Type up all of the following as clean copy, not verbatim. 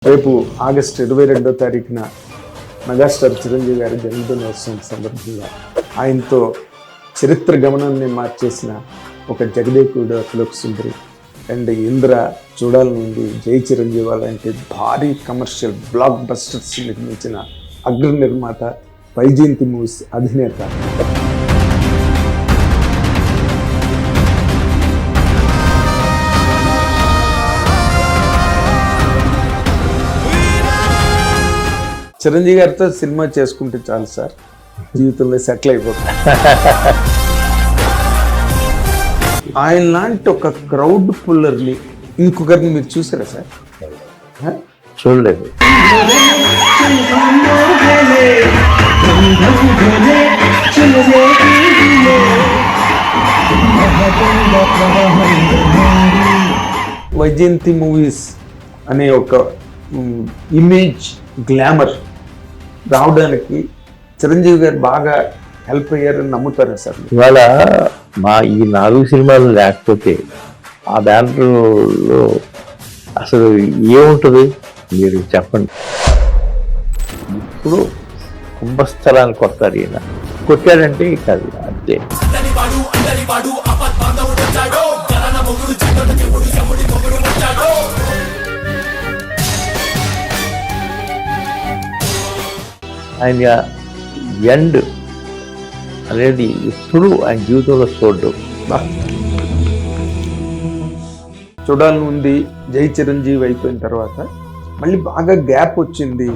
రేపు ఆగస్టు 22వ తారీఖున మెగాస్టార్ చిరంజీవి గారి జన్మదినోత్సవం సందర్భంగా ఆయనతో చరిత్ర గమనాన్ని మార్చేసిన ఒక జగదేకుడు అతిలోక సుందరి అండ్ ఇంద్ర చూడాలని ఉంది, జై చిరంజీవి అలాంటి భారీ కమర్షియల్ బ్లాక్ బస్టర్స్ నిర్మించిన అగ్ర నిర్మాత వైజయంతి మూవీస్ అధినేత. చిరంజీవి గారితో సినిమా చేసుకుంటే చాలు సార్, జీవితంలో సెటిల్ అయిపోతుంది. ఆయన లాంటి ఒక క్రౌడ్ పుల్లర్ని ఇంకొకరిని మీరు చూసారా సార్? చూడలేదు. వైజయంతి మూవీస్ అనే ఒక ఇమేజ్ గ్లామర్ రావడానికి చిరంజీవి గారు బాగా హెల్ప్ అయ్యారని నమ్ముతారా సార్? ఇవాళ మా ఈ 4 సినిమాలు లేకపోతే ఆ బ్యానర్లో అసలు ఏముంటుంది మీరు చెప్పండి. ఇప్పుడు కుంభస్థలాన్ని కొడతారు, ఈయన కొట్టాడంటే కాదు అంతే. ఆయన ఎండ్ అనేది ఇప్పుడు ఆయన జీవితంలో చూడాలని ఉంది జై చిరంజీవి అయిపోయిన తర్వాత మళ్ళీ బాగా గ్యాప్ వచ్చింది.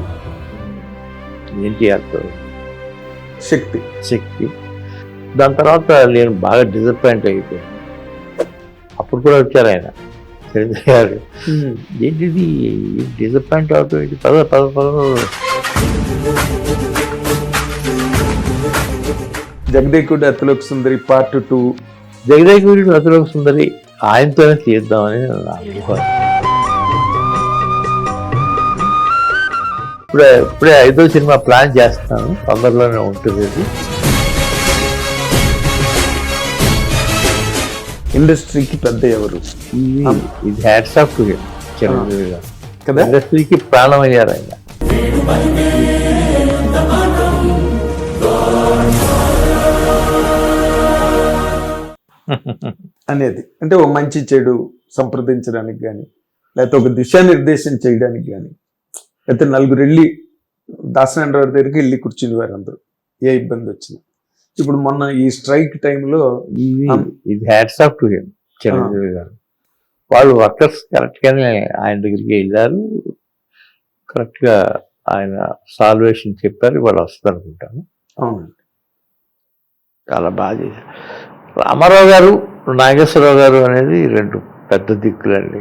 ఏంటి అర్థం? శక్తి. దాని తర్వాత నేను బాగా డిసప్పాయింట్ అయిపోయాను. అప్పుడు కూడా వచ్చారు ఆయన చిరంజీవి గారు, ఏంటిది డిసప్పాయింట్ అవటం, ఇది పద జగదేకుడు అతిలోక సుందరి పార్ట్ 2. జగదేకుడు అతిలోక సుందరి ఆయనతోనే తీద్దామని అనుకోవాలి. ఇప్పుడే 5వ సినిమా ప్లాన్ చేస్తాను, తొందరలోనే ఉంటుంది. ఇండస్ట్రీకి పెద్ద ఎవరు? ఇది hats off to him, Chiranjeevi గారు కదా. ఇండస్ట్రీకి ప్రాణం అయ్యారు ఆయన. అనేది అంటే ఒక మంచి చెడు సంప్రదించడానికి కానీ, లేకపోతే ఒక దిశానిర్దేశం చేయడానికి కానీ, లేకపోతే నలుగురు వెళ్ళి దాసనారాయణ దగ్గరికి వెళ్ళి కూర్చునేవారు అందరూ ఏ ఇబ్బంది వచ్చినా. ఇప్పుడు మొన్న ఈ స్ట్రైక్ టైంలో ఇది hats off to him, Chiranjeevi గారు. వాళ్ళు వర్కర్స్ కరెక్ట్గానే ఆయన దగ్గరికి వెళ్ళారు, కరెక్ట్గా ఆయన సాల్వేషన్ చెప్పారు, వాళ్ళు వస్తారు అనుకుంటాను. అవునండి, చాలా బాగా చేశారు. రామారావు గారు, నాగేశ్వరరావు గారు అనేది 2 పెద్ద దిక్కులండి.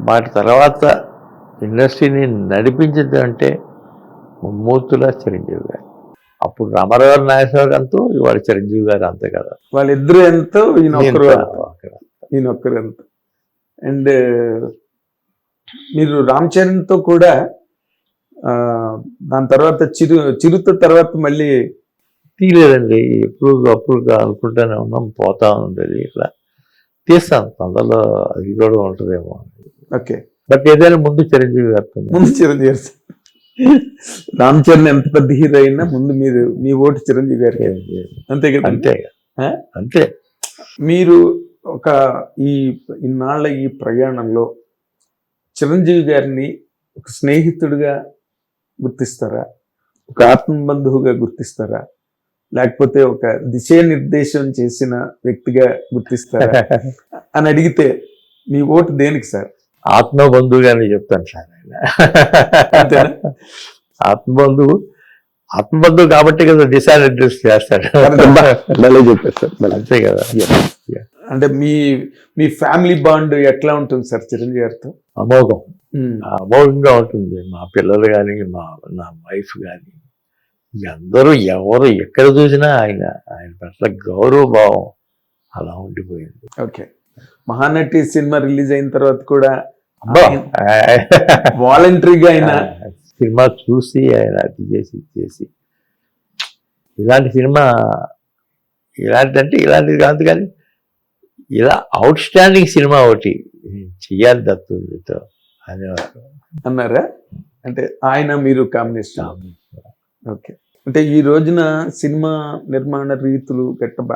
వాటి తర్వాత ఇండస్ట్రీని నడిపించింది అంటే ముమ్మూర్తుల చిరంజీవి గారు. అప్పుడు రామారావు గారు, నాగేశ్వరరావు గారు అంతా, ఇవాళ చిరంజీవి గారు అంతే కదా. వాళ్ళిద్దరు ఎంతో, ఈయనొక్కరు ఎంతో. అండ్ మీరు రామ్ చరణ్తో కూడా దాని తర్వాత చిరుత తర్వాత మళ్ళీ తీయలేదండి. అప్పుడు అనుకుంటానే ఉన్నాం, పోతా ఉండేది. ఇట్లా తీస్తాను, తొందరలో అది కూడా ఉంటుందేమో. ఓకే, బట్ ఏదైనా ముందు చిరంజీవి గారు. రామ్ చరణ్ ఎంత పెద్ద హీరో అయినా ముందు మీ ఓటు చిరంజీవి గారికి. అంతే కదా? అంతే. మీరు ఒక ఇన్నాళ్ళ ఈ ప్రయాణంలో చిరంజీవి గారిని ఒక స్నేహితుడిగా గుర్తిస్తారా, ఒక ఆత్మబంధువుగా గుర్తిస్తారా, లేకపోతే ఒక దిశానిర్దేశం చేసిన వ్యక్తిగా గుర్తిస్తారా అని అడిగితే మీ ఓటు దేనికి సార్? ఆత్మబంధువుగానే చెప్తాను సార్. ఆత్మబంధువు కాబట్టి కదా దిశానిర్దేశం చేస్తాడు. చెప్పేస్తారు, అంతే కదా. అంటే మీ ఫ్యామిలీ బాండ్ ఎట్లా ఉంటుంది సార్ చిరంజీవి గారితో? అమోఘంగా ఉంటుంది. మా పిల్లలు కానీ, నా వైఫ్ కానీ, అందరూ ఎవరు ఎక్కడ చూసినా ఆయన పట్ల గౌరవ భావం అలా ఉండిపోయింది. ఓకే, మహానటి సినిమా రిలీజ్ అయిన తర్వాత కూడా వాలంటరీగా ఆయన సినిమా చూసి ఆయన అది చేసి ఇలాంటి సినిమా, ఇలాంటిది కాదు కానీ ఇలా అవుట్ స్టాండింగ్ సినిమా ఒకటి చెయ్యాలి దత్తుతో అనేవారు. అన్నారా? అంటే ఆయన మీరు కాంబినేషన్. ఓకే. అంటే ఈ రోజున సినిమా నిర్మాణ రీతులు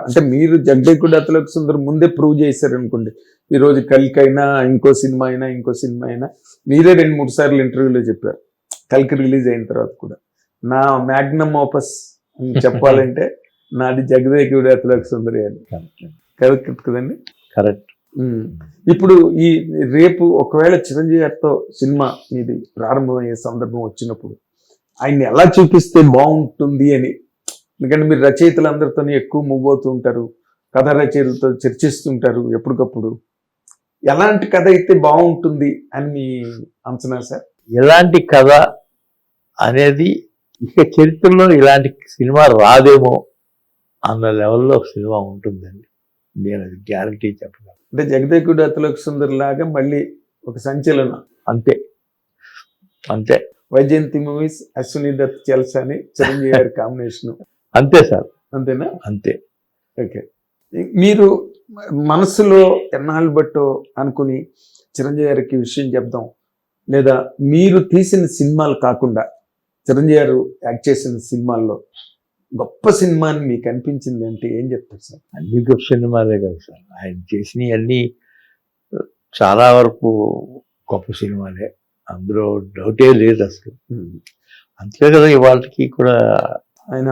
అంటే మీరు జగదేకుడు అతలోక సుందరి ముందే ప్రూవ్ చేశారు అనుకోండి. ఈ రోజు కల్కి అయినా ఇంకో సినిమా అయినా మీరే 2-3 సార్లు ఇంటర్వ్యూలో చెప్పారు. కల్కి రిలీజ్ అయిన తర్వాత కూడా నా మ్యాగ్నమ్ ఓపస్ అని చెప్పాలంటే నాది జగదేకుడు అతలోక సుందరి అని. కరెక్ట్ కదండి? కరెక్ట్. ఇప్పుడు ఈ రేపు ఒకవేళ చిరంజీవి గారితో సినిమా మీది ప్రారంభమయ్యే సందర్భం వచ్చినప్పుడు ఆయన్ని ఎలా చూపిస్తే బాగుంటుంది అని, ఎందుకంటే మీరు రచయితలందరితో ఎక్కువ మూవ్ అవుతూ ఉంటారు, కథ రచయితలతో చర్చిస్తుంటారు ఎప్పటికప్పుడు. ఎలాంటి కథ అయితే బాగుంటుంది అని మీ అంచనా సార్? ఎలాంటి కథ అనేది ఇక చరిత్రలో ఇలాంటి సినిమా రాదేమో అన్న లెవెల్లో సినిమా ఉంటుందండి. నేను అది గ్యారంటీ చెప్పగలను. అంటే జగదేకుడు అతలోక సుందరి లాగా మళ్ళీ ఒక సంచలనం. అంతే అంతే. వైజయంతి మూవీస్, అశ్విని దత్ చల్సాని, చిరంజీవి గారి కాంబినేషన్. అంతే సార్. అంతేనా? అంతే. ఓకే. మీరు మనసులో ఎన్నాళ్ళు బట్టో అనుకుని చిరంజీవి గారికి విషయం చెప్దాం, లేదా మీరు తీసిన సినిమాలు కాకుండా చిరంజీవి గారు యాక్ట్ చేసిన సినిమాల్లో గొప్ప సినిమా అని మీకు అనిపించింది అంటే ఏం చెప్తారు సార్? అన్ని గొప్ప సినిమాలే కదా సార్. ఆయన చేసినవి అన్నీ చాలా వరకు గొప్ప సినిమాలే, అందులో డౌటే లేదు అసలు. అంతే కదా ఇవాళకి కూడా ఆయన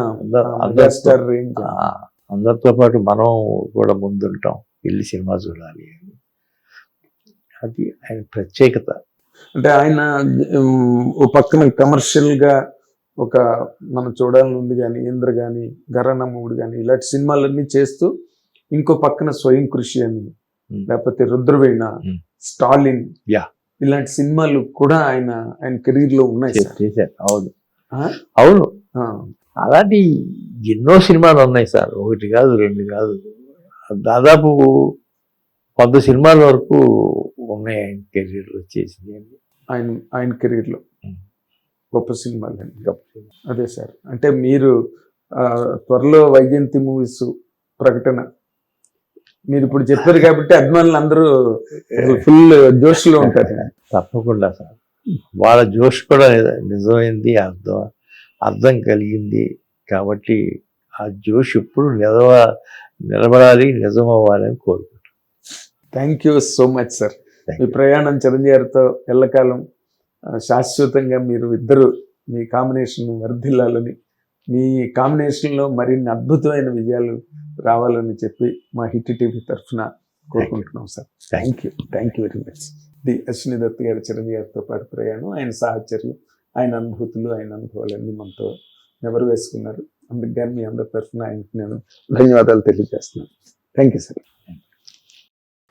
అందరితో పాటు మనం కూడా ముందుంటాం, వెళ్ళి సినిమా చూడాలి. అది ఆయన ప్రత్యేకత. అంటే ఆయన ఓ పక్కన కమర్షియల్ గా ఒక మనం చూడాలని ఉంది కానీ, ఇంద్ర కానీ, గరనమ్ముడు కానీ ఇలాంటి సినిమాలన్నీ చేస్తూ ఇంకో పక్కన స్వయం కృషి అని, లేకపోతే రుద్రవీణ, స్టాలిన్, ఇలాంటి సినిమాలు కూడా ఆయన కెరీర్ లో ఉన్నాయి. అవును అవును, అలాంటి ఎన్నో సినిమాలు ఉన్నాయి సార్. 1 కాదు 2 కాదు, దాదాపు 100 సినిమాల వరకు ఉన్నాయి ఆయన కెరీర్ లో చేసింది. ఆయన కెరీర్ లో గొప్ప సినిమాలు అండి. అదే సార్, అంటే మీరు త్వరలో వైజయంతి మూవీస్ ప్రకటన మీరు ఇప్పుడు చెప్పారు కాబట్టి అభిమానులు అందరూ ఫుల్ జోష్ లో ఉంటారు. తప్పకుండా సార్, వాళ్ళ జోష్ కూడా నిజమైంది, అర్థం కలిగింది కాబట్టి ఆ జోష్ ఇప్పుడు నిలబడాలి, నిజం అవ్వాలని కోరుకుంటాను. Thank you so much sir. మీ ప్రయాణం చిరంజీవి గారితో ఎల్లకాలం శాశ్వతంగా మీరు ఇద్దరు మీ కాంబినేషన్ వర్ధిల్లాలని, మీ కాంబినేషన్లో మరిన్ని అద్భుతమైన విజయాలు రావాలని చెప్పి మా హిట్ టీవీ తరఫున కోరుకుంటున్నాం sir. Thank you very much. Ashwini Dutt గారు చిరంజీవి గారితో పాటు ప్రయాణం, ఆయన సాహచర్యం, ఆయన అనుభూతులు, ఆయన అనుభవాలన్నీ మనతో ఎవరు వేసుకున్నారు. అందుకని మీ అందరి తరఫున ఆయనకి నేను ధన్యవాదాలు తెలియజేస్తున్నాను. Thank you sir.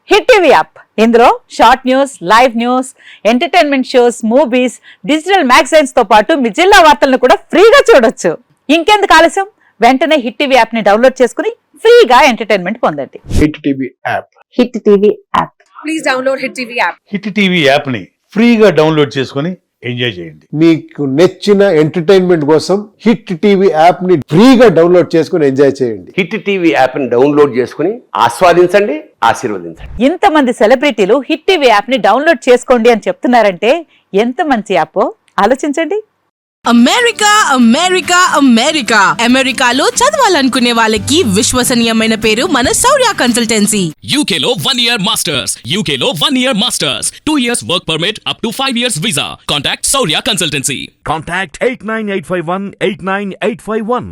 Hit TV app, ఇందులో short news, live news, entertainment shows, movies, digital magazines తో పాటు మీ జిల్లా వార్తలను కూడా ఫ్రీగా చూడొచ్చు. ఇంకెందుకు ఆలస్యం, వెంటనే హిట్ టీవీ యాప్ ని డౌన్లోడ్ చేసుకుని ఫ్రీగా ఎంటర్టైన్మెంట్ పొందండి. Hit TV app. Hit TV app. Please download hit TV app. Hit TV app ని ఫ్రీగా డౌన్లోడ్ చేసుకొని ఎంజాయ్ చేయండి. మీకు నచ్చిన ఎంటర్టైన్మెంట్ కోసం హిట్ టీవీ యాప్ ని ఫ్రీగా డౌన్లోడ్ చేసుకుని ఎంజాయ్ చేయండి. హిట్ టీవీ యాప్ ని డౌన్లోడ్ చేసుకుని ఆస్వాదించండి, ఆశీర్వదించండి. ఇంతమంది సెలబ్రిటీలు హిట్ టీవీ యాప్ ని డౌన్లోడ్ చేసుకోండి అని చెప్తున్నారంటే ఎంత మంచి యాప్ ఆలోచించండి. అమెరికా అమెరికా అమెరికా అమెరికాలో చదవాలనుకునే వాళ్ళకి విశ్వసనీయమైన పేరు మన శౌర్య కన్సల్టెన్సీ. UK లో 1 year masters, UK లో 1 year masters, 2 years work permit up to 5 years visa. Contact Saurya Consultancy. Contact 89851 89851.